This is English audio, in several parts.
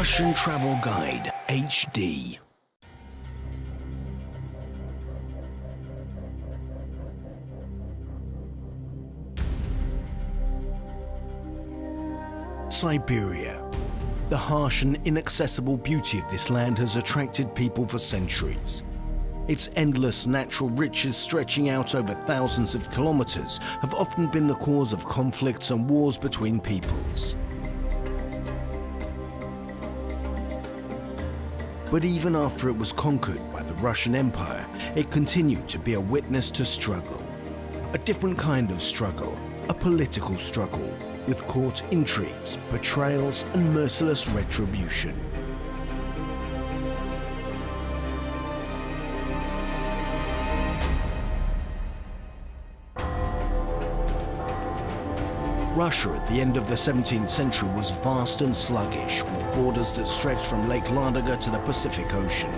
Russian Travel Guide HD. Siberia. The harsh and inaccessible beauty of this land has attracted people for centuries. Its endless natural riches stretching out over thousands of kilometers have often been the cause of conflicts and wars between peoples. But even after it was conquered by the Russian Empire, it continued to be a witness to struggle. A different kind of struggle, a political struggle, with court intrigues, betrayals, and merciless retribution. Russia at the end of the 17th century was vast and sluggish, with borders that stretched from Lake Ladoga to the Pacific Ocean.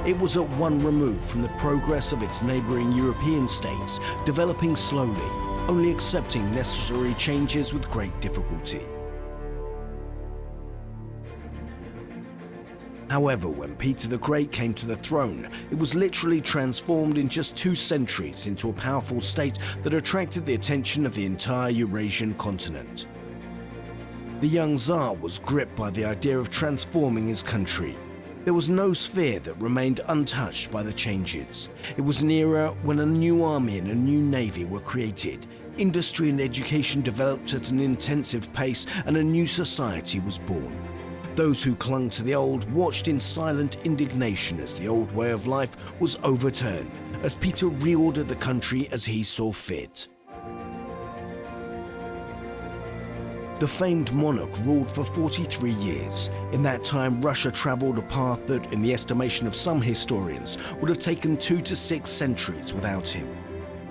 It was at one remove from the progress of its neighboring European states, developing slowly, only accepting necessary changes with great difficulty. However, when Peter the Great came to the throne, it was literally transformed in just 2 centuries into a powerful state that attracted the attention of the entire Eurasian continent. The young Tsar was gripped by the idea of transforming his country. There was no sphere that remained untouched by the changes. It was an era when a new army and a new navy were created. Industry and education developed at an intensive pace, and a new society was born. Those who clung to the old watched in silent indignation as the old way of life was overturned, as Peter reordered the country as he saw fit. The famed monarch ruled for 43 years. In that time, Russia traveled a path that, in the estimation of some historians, would have taken 2 to 6 centuries without him.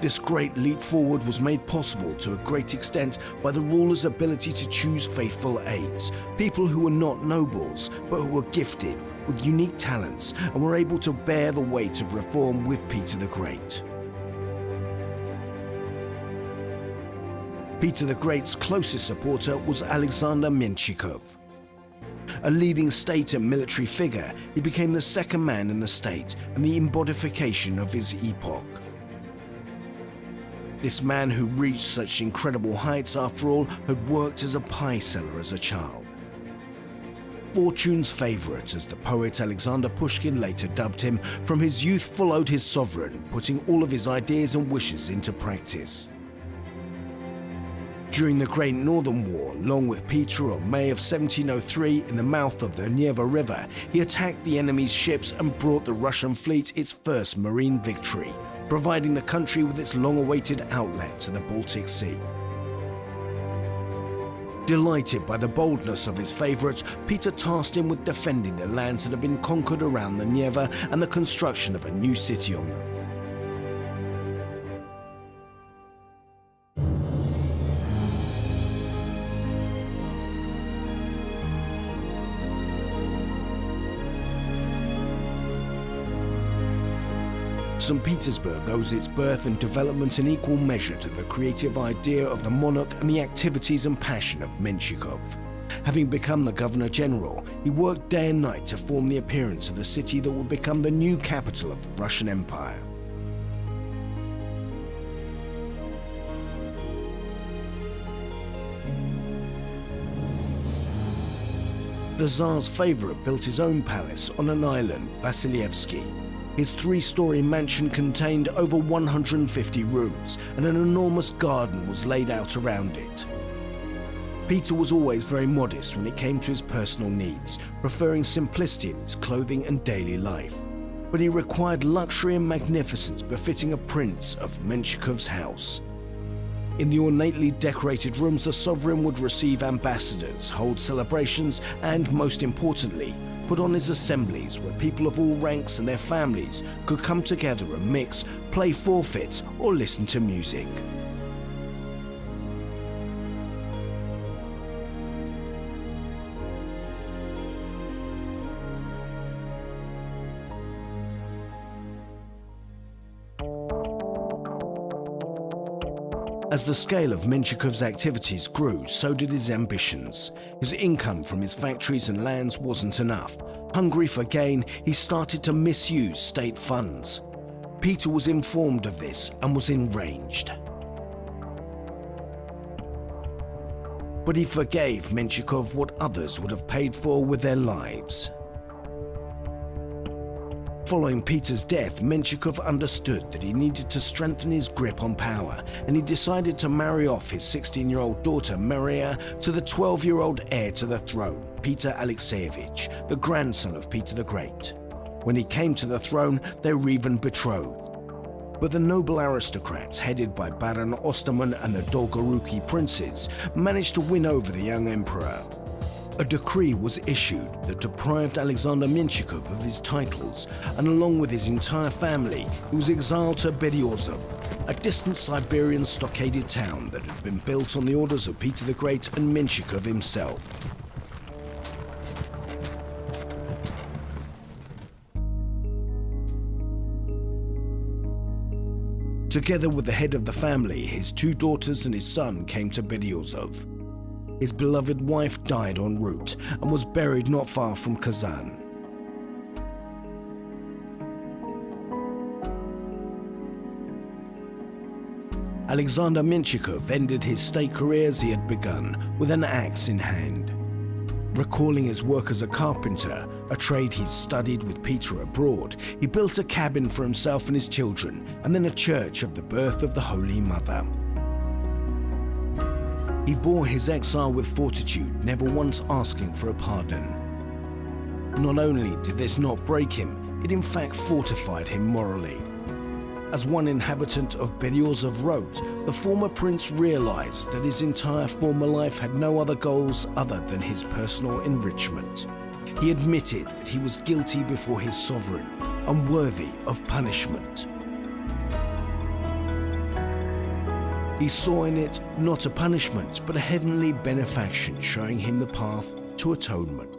This great leap forward was made possible to a great extent by the ruler's ability to choose faithful aides, people who were not nobles, but who were gifted with unique talents and were able to bear the weight of reform with Peter the Great. Peter the Great's closest supporter was Alexander Menshikov. A leading state and military figure, he became the second man in the state and the embodification of his epoch. This man who reached such incredible heights, after all, had worked as a pie seller as a child. Fortune's favorite, as the poet Alexander Pushkin later dubbed him, from his youth followed his sovereign, putting all of his ideas and wishes into practice. During the Great Northern War, along with Peter on May of 1703 in the mouth of the Neva River, he attacked the enemy's ships and brought the Russian fleet its first marine victory, providing the country with its long-awaited outlet to the Baltic Sea. Delighted by the boldness of his favourites, Peter tasked him with defending the lands that had been conquered around the Neva and the construction of a new city on them. St. Petersburg owes its birth and development in equal measure to the creative idea of the monarch and the activities and passion of Menshikov. Having become the Governor-General, he worked day and night to form the appearance of the city that would become the new capital of the Russian Empire. The Tsar's favorite built his own palace on an island, Vasilyevsky. His 3-story mansion contained over 150 rooms, and an enormous garden was laid out around it. Peter was always very modest when it came to his personal needs, preferring simplicity in his clothing and daily life. But he required luxury and magnificence befitting a prince of Menshikov's house. In the ornately decorated rooms, the sovereign would receive ambassadors, hold celebrations, and, most importantly, put on his assemblies where people of all ranks and their families could come together and mix, play forfeits, or listen to music. As the scale of Menshikov's activities grew, so did his ambitions. His income from his factories and lands wasn't enough. Hungry for gain, he started to misuse state funds. Peter was informed of this and was enraged. But he forgave Menshikov what others would have paid for with their lives. Following Peter's death, Menshikov understood that he needed to strengthen his grip on power, and he decided to marry off his 16-year-old daughter Maria to the 12-year-old heir to the throne, Peter Alexeyevich, the grandson of Peter the Great. When he came to the throne, they were even betrothed. But the noble aristocrats, headed by Baron Osterman and the Dolgoruki princes, managed to win over the young emperor. A decree was issued that deprived Alexander Menshikov of his titles, and along with his entire family, he was exiled to Beryozov, a distant Siberian stockaded town that had been built on the orders of Peter the Great and Menshikov himself. Together with the head of the family, his two daughters and his son came to Beryozov. His beloved wife died en route and was buried not far from Kazan. Alexander Menshikov ended his state career as he had begun, with an axe in hand. Recalling his work as a carpenter, a trade he'd studied with Peter abroad, he built a cabin for himself and his children, and then a church of the birth of the Holy Mother. He bore his exile with fortitude, never once asking for a pardon. Not only did this not break him, it in fact fortified him morally. As one inhabitant of Beryozov wrote, the former prince realized that his entire former life had no other goals other than his personal enrichment. He admitted that he was guilty before his sovereign, unworthy of punishment. He saw in it not a punishment, but a heavenly benefaction, showing him the path to atonement.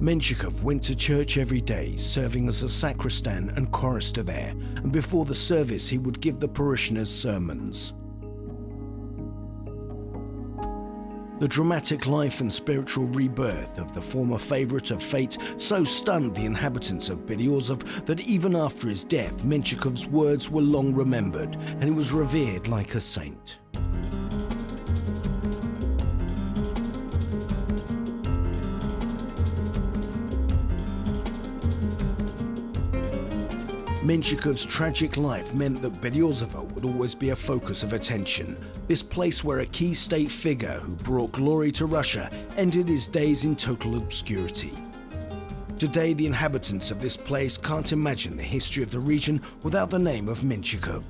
Menshikov went to church every day, serving as a sacristan and chorister there, and before the service he would give the parishioners sermons. The dramatic life and spiritual rebirth of the former favorite of fate so stunned the inhabitants of Beryozov that even after his death, Menshikov's words were long remembered, and he was revered like a saint. Menshikov's tragic life meant that Beryozov would always be a focus of attention, this place where a key state figure who brought glory to Russia ended his days in total obscurity. Today, the inhabitants of this place can't imagine the history of the region without the name of Menshikov.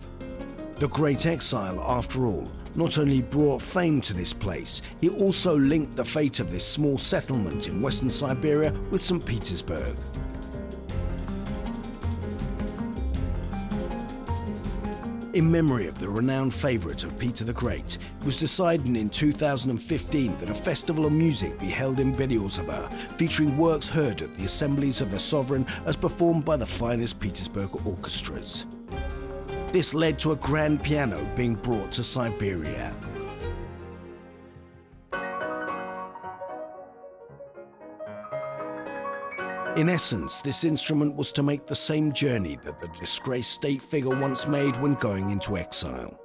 The great exile, after all, not only brought fame to this place, he also linked the fate of this small settlement in western Siberia with St. Petersburg. In memory of the renowned favorite of Peter the Great, it was decided in 2015 that a festival of music be held in Beryozov, featuring works heard at the assemblies of the sovereign as performed by the finest Petersburg orchestras. This led to a grand piano being brought to Siberia. In essence, this instrument was to make the same journey that the disgraced state figure once made when going into exile.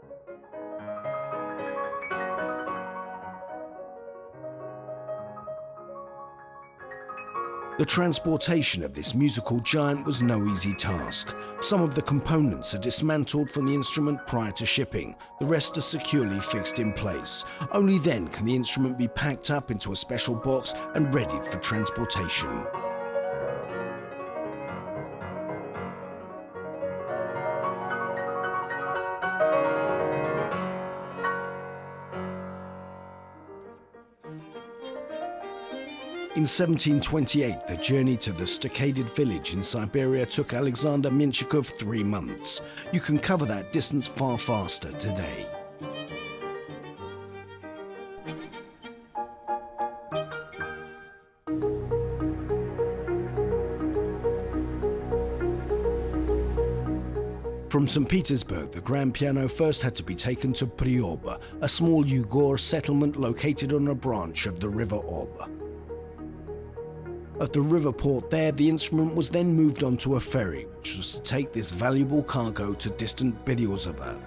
The transportation of this musical giant was no easy task. Some of the components are dismantled from the instrument prior to shipping, the rest are securely fixed in place. Only then can the instrument be packed up into a special box and readied for transportation. In 1728, the journey to the stockaded village in Siberia took Alexander Menshikov 3 months. You can cover that distance far faster today. For From St. Petersburg, the grand piano first had to be taken to Prioba, a small Yugur settlement located on a branch of the river Ob. At the river port there, the instrument was then moved onto a ferry, which was to take this valuable cargo to distant Beryozov.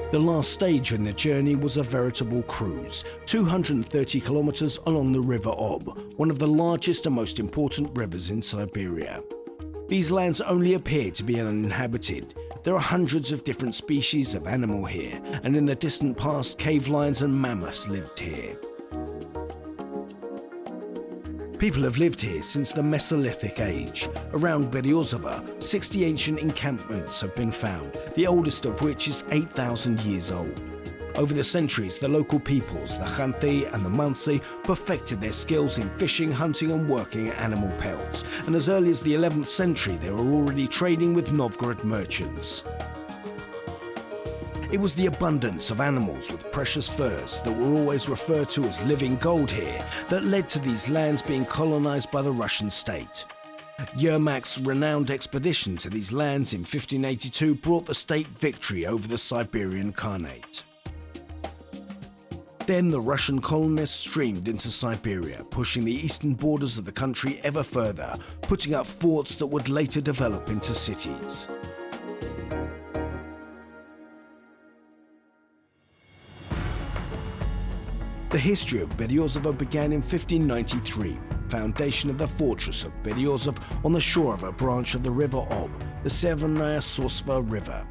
The last stage in the journey was a veritable cruise, 230 kilometers along the river Ob, one of the largest and most important rivers in Siberia. These lands only appear to be uninhabited. There are hundreds of different species of animal here, and in the distant past, cave lions and mammoths lived here. People have lived here since the Mesolithic age. Around Beryozov, 60 ancient encampments have been found, the oldest of which is 8,000 years old. Over the centuries, the local peoples, the Khanty and the Mansi, perfected their skills in fishing, hunting and working animal pelts, and as early as the 11th century they were already trading with Novgorod merchants. It was the abundance of animals with precious furs that were always referred to as living gold here that led to these lands being colonized by the Russian state. Yermak's renowned expedition to these lands in 1582 brought the state victory over the Siberian Khanate. Then the Russian colonists streamed into Siberia, pushing the eastern borders of the country ever further, putting up forts that would later develop into cities. The history of Beryozov began in 1593, with the foundation of the fortress of Beryozov on the shore of a branch of the river Ob, the Severnaya Sosva River.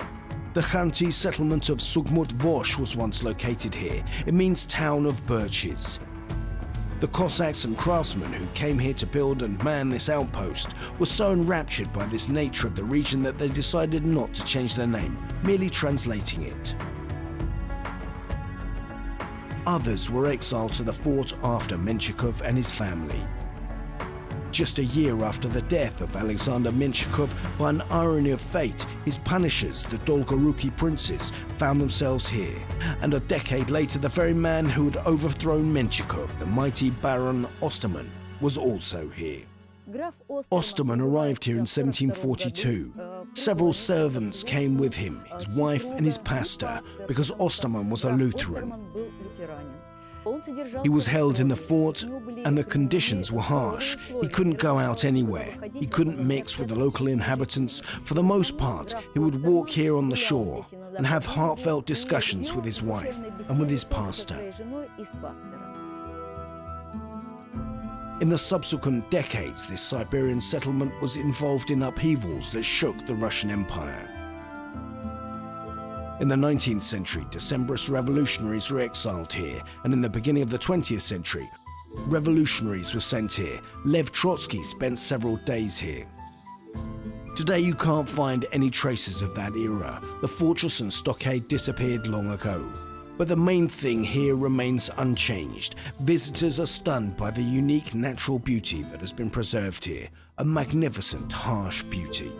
The Khanty settlement of Sugmut-Vosh was once located here. It means town of birches. The Cossacks and craftsmen who came here to build and man this outpost were so enraptured by this nature of the region that they decided not to change their name, merely translating it. Others were exiled to the fort after Menshikov and his family. Just a year after the death of Alexander Menshikov, by an irony of fate, his punishers, the Dolgoruki princes, found themselves here, and a decade later the very man who had overthrown Menshikov, the mighty Baron Osterman, was also here. Osterman arrived here in 1742. Several servants came with him, his wife and his pastor, because Osterman was a Lutheran. He was held in the fort, and the conditions were harsh. He couldn't go out anywhere. He couldn't mix with the local inhabitants. For the most part, he would walk here on the shore and have heartfelt discussions with his wife and with his pastor. In the subsequent decades, this Siberian settlement was involved in upheavals that shook the Russian Empire. In the 19th century, Decembrist revolutionaries were exiled here, and in the beginning of the 20th century, revolutionaries were sent here. Lev Trotsky spent several days here. Today you can't find any traces of that era. The fortress and stockade disappeared long ago. But the main thing here remains unchanged. Visitors are stunned by the unique natural beauty that has been preserved here, a magnificent, harsh beauty.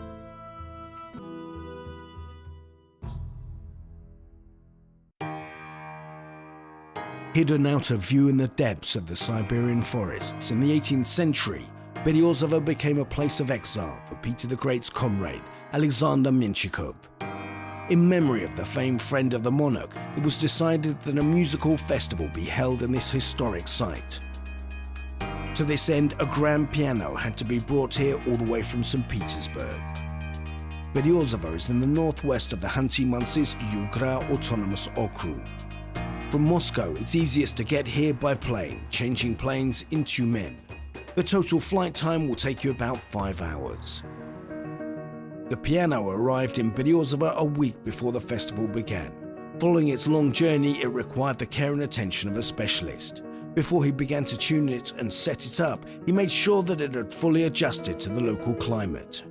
Hidden out of view in the depths of the Siberian forests, in the 18th century, Beryozov became a place of exile for Peter the Great's comrade, Alexander Menshikov. In memory of the famed friend of the monarch, it was decided that a musical festival be held in this historic site. To this end, a grand piano had to be brought here all the way from St. Petersburg. Beryozov is in the northwest of the Khanty-Mansiysk Yugra Autonomous Okrug. From Moscow, it's easiest to get here by plane, changing planes in Tyumen. The total flight time will take you about 5 hours. The piano arrived in Beryozov a week before the festival began. Following its long journey, it required the care and attention of a specialist. Before he began to tune it and set it up, he made sure that it had fully adjusted to the local climate.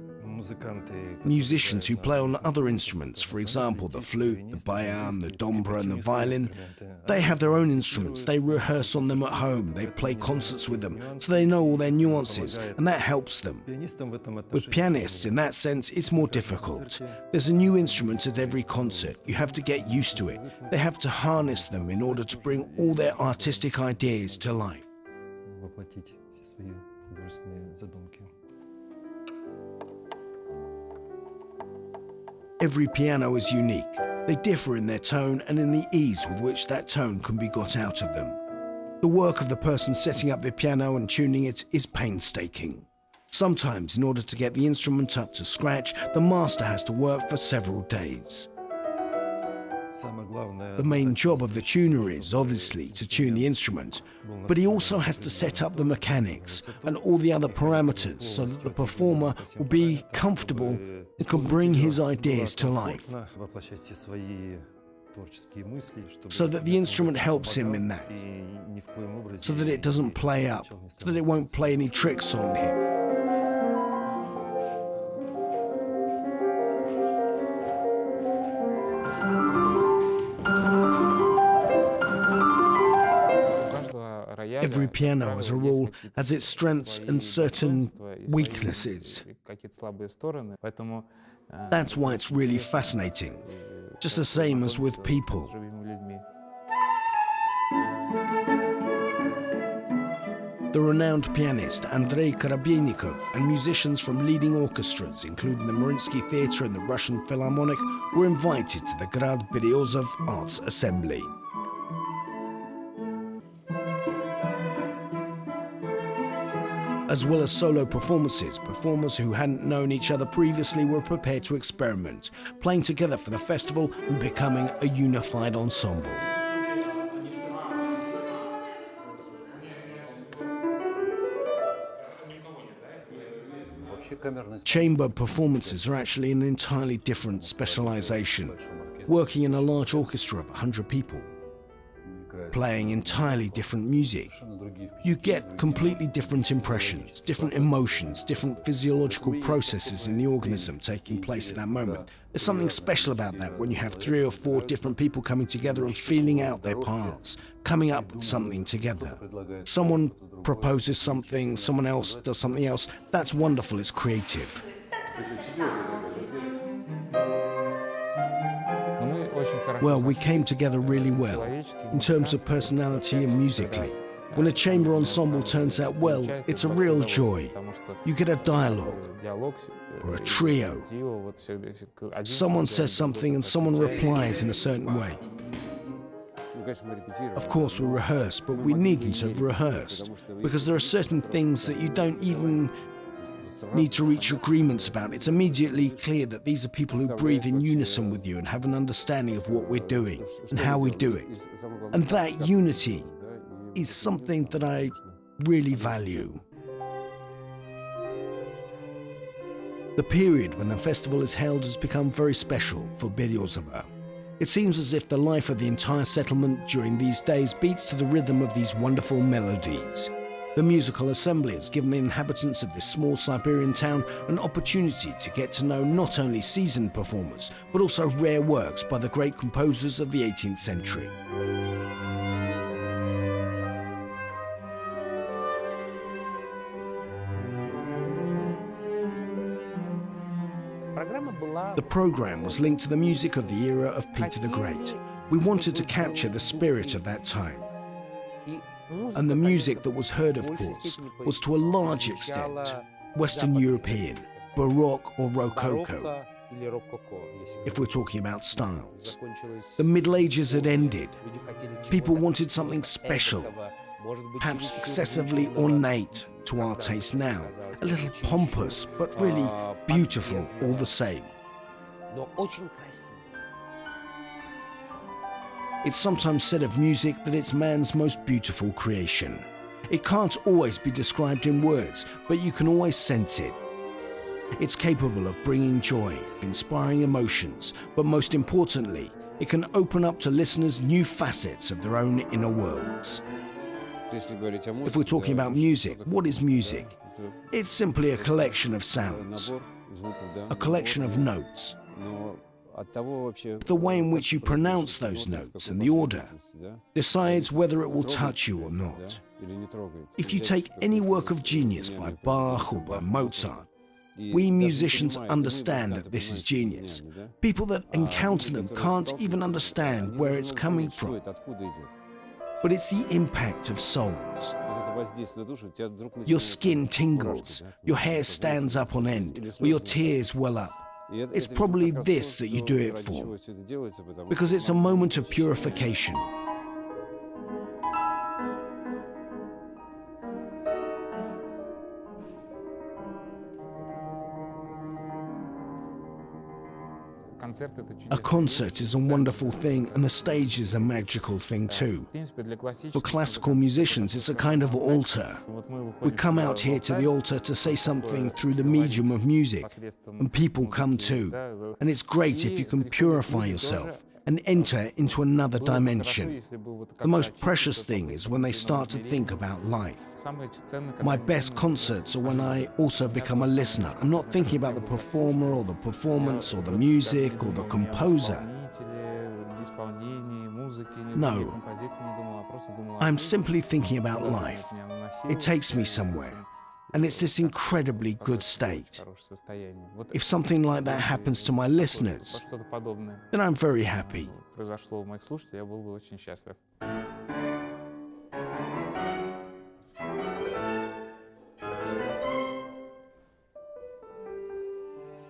Musicians who play on other instruments, for example, the flute, the bayan, the dobra, and the violin, they have their own instruments. They rehearse on them at home. They play concerts with them, so they know all their nuances, and that helps them. With pianists, in that sense, it's more difficult. There's a new instrument at every concert. You have to get used to it. They have to harness them in order to bring all their artistic ideas to life. Every piano is unique. They differ in their tone and in the ease with which that tone can be got out of them. The work of the person setting up the piano and tuning it is painstaking. Sometimes, in order to get the instrument up to scratch, the master has to work for several days. The main job of the tuner is, obviously, to tune the instrument, but he also has to set up the mechanics and all the other parameters so that the performer will be comfortable and can bring his ideas to life, so that the instrument helps him in that, so that it doesn't play up, so that it won't play any tricks on him. Every piano, as a rule, has its strengths and certain weaknesses. That's why it's really fascinating, just the same as with people. The renowned pianist Andrei Korobeynikov and musicians from leading orchestras, including the Mariinsky Theatre and the Russian Philharmonic, were invited to the Grad Beryozov Arts Assembly. As well as solo performances, performers who hadn't known each other previously were prepared to experiment, playing together for the festival and becoming a unified ensemble. Chamber performances are actually an entirely different specialization, working in a large orchestra of 100 people, playing entirely different music. You get completely different impressions, different emotions, different physiological processes in the organism taking place at that moment. There's something special about that when you have 3 or 4 different people coming together and feeling out their parts, coming up with something together. Someone proposes something, someone else does something else. That's wonderful, it's creative. Well, we came together really well, in terms of personality and musically. When a chamber ensemble turns out well, it's a real joy. You get a dialogue, or a trio. Someone says something and someone replies in a certain way. Of course, we rehearse, but we needn't have rehearsed, because there are certain things that you don't even need to reach agreements about. It's immediately clear that these are people who breathe in unison with you and have an understanding of what we're doing and how we do it. And that unity is something that I really value. The period when the festival is held has become very special for Beryozov. It seems as if the life of the entire settlement during these days beats to the rhythm of these wonderful melodies. The musical assembly has given the inhabitants of this small Siberian town an opportunity to get to know not only seasoned performers, but also rare works by the great composers of the 18th century. The program was linked to the music of the era of Peter the Great. We wanted to capture the spirit of that time. And the music that was heard, of course, was to a large extent Western European, Baroque or Rococo, if we're talking about styles. The Middle Ages had ended. People wanted something special, perhaps excessively ornate to our taste now, a little pompous, but really beautiful all the same. It's sometimes said of music that it's man's most beautiful creation. It can't always be described in words, but you can always sense it. It's capable of bringing joy, of inspiring emotions, but most importantly, it can open up to listeners new facets of their own inner worlds. If we're talking about music, what is music? It's simply a collection of sounds. a collection of notes. The way in which you pronounce those notes and the order decides whether it will touch you or not. If you take any work of genius by Bach or by Mozart, we musicians understand that this is genius. People that encounter them can't even understand where it's coming from. But it's the impact of souls. Your skin tingles, your hair stands up on end, or your tears well up. It's probably this that you do it for, because it's a moment of purification. A concert is a wonderful thing, and the stage is a magical thing too. For classical musicians, it's a kind of altar. We come out here to the altar to say something through the medium of music, and people come too. And it's great if you can purify yourself and enter into another dimension. The most precious thing is when they start to think about life. My best concerts are when I also become a listener. I'm not thinking about the performer or the performance or the music or the composer. No, I'm simply thinking about life. It takes me somewhere. And it's this incredibly good state. If something like that happens to my listeners, then I'm very happy.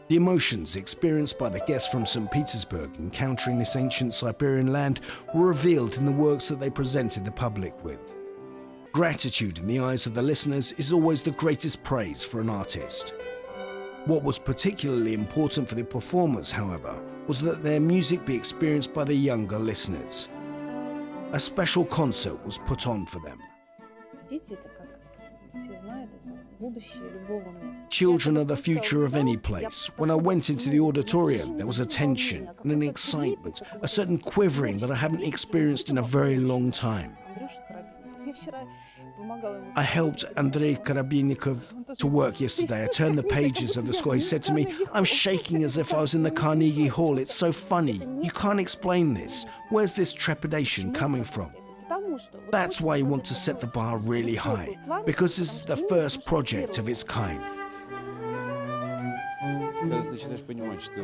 The emotions experienced by the guests from St. Petersburg encountering this ancient Siberian land were revealed in the works that they presented the public with. Gratitude in the eyes of the listeners is always the greatest praise for an artist. What was particularly important for the performers, however, was that their music be experienced by the younger listeners. A special concert was put on for them. Children are the future of any place. When I went into the auditorium, there was a tension and an excitement, a certain quivering that I hadn't experienced in a very long time. I helped Andrei Karabinnikov to work yesterday. I turned the pages of the score. He said to me, "I'm shaking as if I was in the Carnegie Hall. It's so funny. You can't explain this. Where's this trepidation coming from?" That's why you want to set the bar really high, because this is the first project of its kind.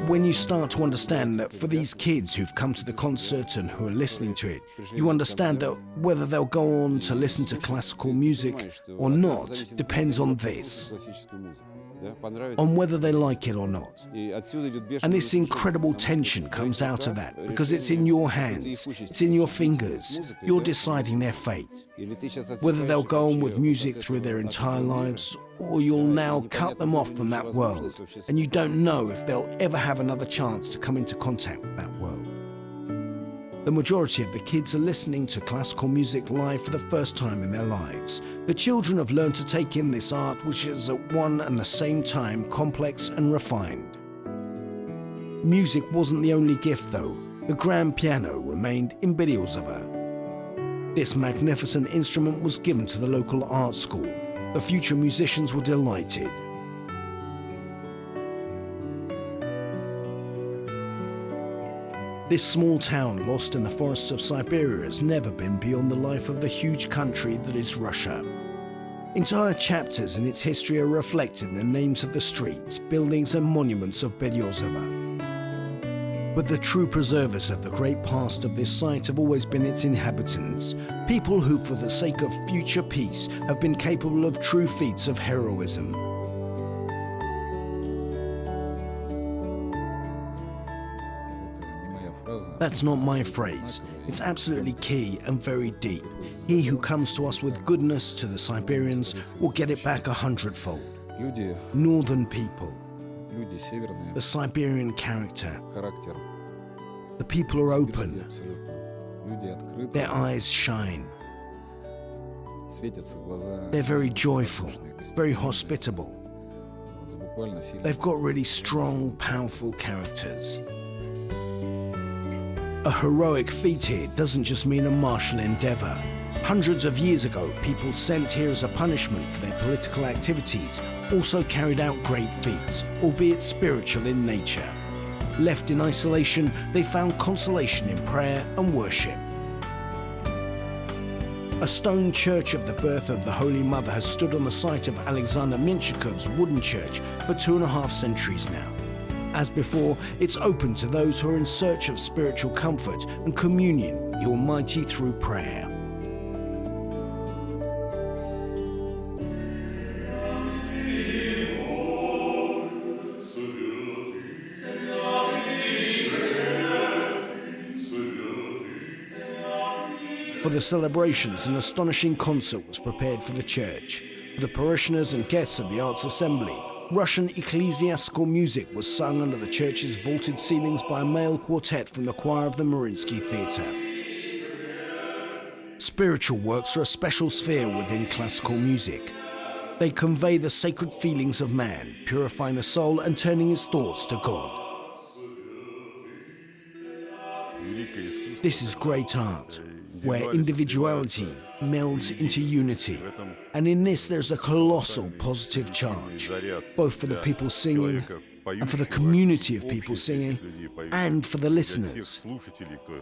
When you start to understand that for these kids who've come to the concert and who are listening to it, you understand that whether they'll go on to listen to classical music or not depends on this, on whether they like it or not. And this incredible tension comes out of that, because it's in your hands, it's in your fingers, you're deciding their fate. Whether they'll go on with music through their entire lives, or you'll now cut them off from that world, and you don't know if they'll ever have another chance to come into contact with that world. The majority of the kids are listening to classical music live for the first time in their lives. The children have learned to take in this art, which is at one and the same time complex and refined. Music wasn't the only gift though. The grand piano remained in Beryozov. This magnificent instrument was given to the local art school. The future musicians were delighted. This small town lost in the forests of Siberia has never been beyond the life of the huge country that is Russia. Entire chapters in its history are reflected in the names of the streets, buildings and monuments of Beryozov. But the true preservers of the great past of this site have always been its inhabitants, people who, for the sake of future peace, have been capable of true feats of heroism. That's not my phrase. It's absolutely key and very deep. He who comes to us with goodness to the Siberians will get it back 100-fold. Northern people. The Siberian character. The people are open. Their eyes shine. They're very joyful, very hospitable. They've got really strong, powerful characters. A heroic feat here doesn't just mean a martial endeavor. Hundreds of years ago, people sent here as a punishment for their political activities also carried out great feats, albeit spiritual in nature. Left in isolation, they found consolation in prayer and worship. A stone church of the birth of the Holy Mother has stood on the site of Alexander Menshikov's wooden church for 2.5 centuries now. As before, it's open to those who are in search of spiritual comfort and communion with the Almighty through prayer. For the celebrations, an astonishing concert was prepared for the church. For the parishioners and guests of the Arts Assembly, Russian ecclesiastical music was sung under the church's vaulted ceilings by a male quartet from the choir of the Mariinsky Theatre. Spiritual works are a special sphere within classical music. They convey the sacred feelings of man, purifying the soul and turning his thoughts to God. This is great art, where individuality melds into unity. And in this there's a colossal positive charge, both for the people singing, and for the community of people singing, and for the listeners.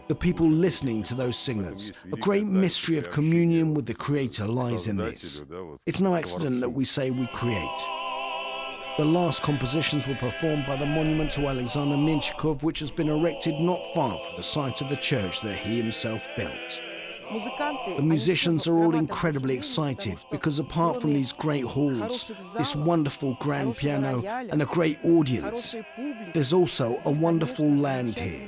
The people listening to those singers. A great mystery of communion with the Creator lies in this. It's no accident that we say we create. The last compositions were performed by the monument to Alexander Menshikov, which has been erected not far from the site of the church that he himself built. The musicians are all incredibly excited because apart from these great halls, this wonderful grand piano and a great audience, there's also a wonderful land here.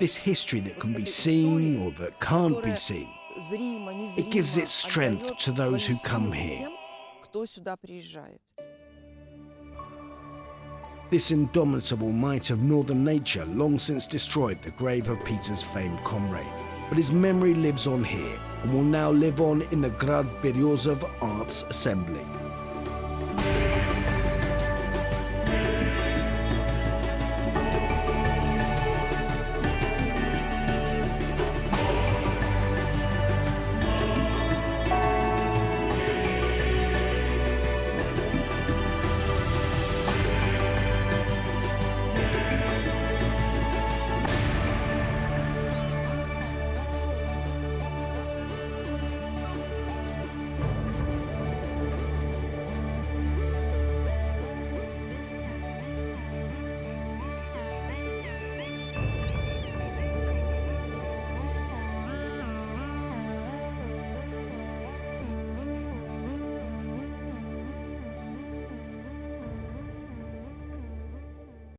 This history that can be seen or that can't be seen. It gives its strength to those who come here. This indomitable might of northern nature long since destroyed the grave of Peter's famed comrade. But his memory lives on here and will now live on in the Grad Beryozov Arts Assembly.